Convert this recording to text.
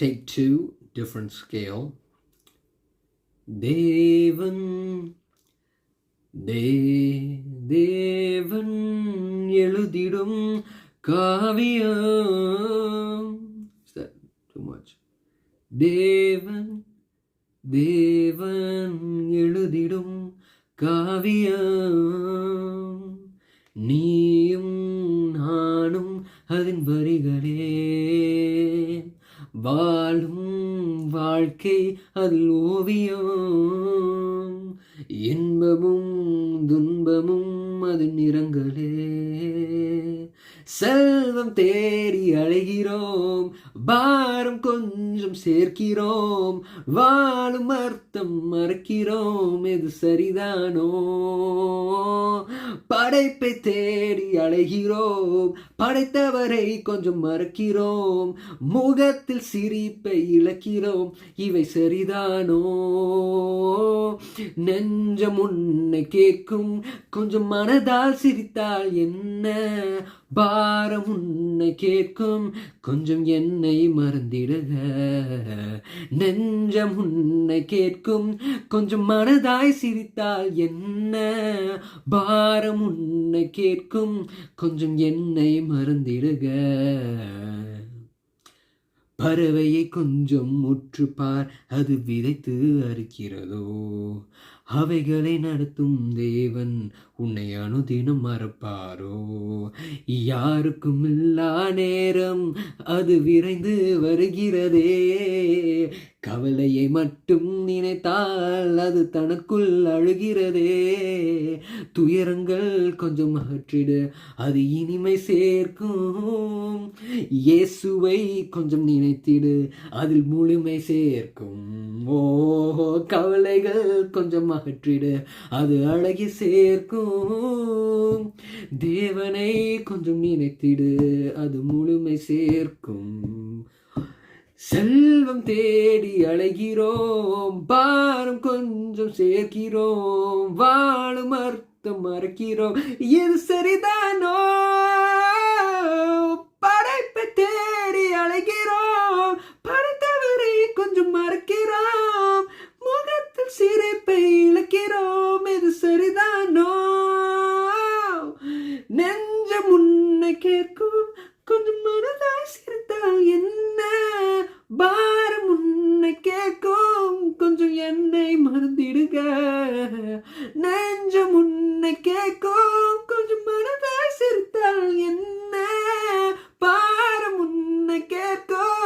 Take two, different scale. தேவன் தேவன் எழுதிடும் காவியம். Is that too much? தேவன் எழுதிடும் காவியம். நீயும் நானும் அதன் வரிகளே. வாழும் வாழ்க்கை அதில் ஓவியம். இன்பமும் துன்பமும் அது நிறங்களே. செல்வம் தேடி அழைகிறோம், பாரம் கொஞ்சம் சேர்க்கிறோம், வாழும் அர்த்தம் மறக்கிறோம். இது சரிதானோ? படைப்பை தேடி அழைகிறோம், படைத்தவரை கொஞ்சம் மறக்கிறோம், முகத்தில் சிரிப்பை இழக்கிறோம். இவை சரிதானோ? நெஞ்சம் உன்னை கேட்கும், கொஞ்சம் மனதால் சிரித்தால் என்ன? பாரம் உன்னை கேட்கும், கொஞ்சம் என்னை மறந்திடுக. நெஞ்சம் உன்னை கேட்கும், கொஞ்சம் மனதாய் சிரித்தால் என்ன? பாரம் உன்னை கேட்கும், கொஞ்சம் என்னை மறந்திடுக. பறவையை கொஞ்சம் உற்றுப்பார், அது விதைத்து அறுக்கிறதோ. அவைகளை நடத்தும் தேவன் உன்னை அனுதினம் மறப்பாரோ? யாருக்கும் இல்லா நேரம் அது விரைந்து வருகிறதே. கவலையை மட்டும் நினைத்தால் அது தனக்குள் அழுகிறதே. துயரங்கள் கொஞ்சம் அகற்றிடு, அது இனிமை சேர்க்கும். இயேசுவை கொஞ்சம் நினைத்திடு, அதில் முழுமை சேர்க்கும். ஓ, கவலைகள் கொஞ்சம் அகற்றிடு, அது அழகி சேர்க்கும். தேவனை கொஞ்சம் நினைத்திடு, அது முழுமை சேர்க்கும். செல்வம் தேடி அழைகிறோம், பாரம் கொஞ்சம் சேர்க்கிறோம், வாழும் அர்த்தம் மறக்கிறோம். இது சரிதானோ? படைப்பை தேடி அழைகிறோம், படைத்தவரை கொஞ்சம் மறக்கிறோம், முகத்தில் சிரிப்பை இழக்கிறோம். இது சரிதானோ? நெஞ்சம் உன்னை கேட்கும், கொஞ்சம் மனதாய் சிரித்தால் என்ன? பாரம் உன்னை கேட்கும், கொஞ்சம் என்னை மறந்திடுக.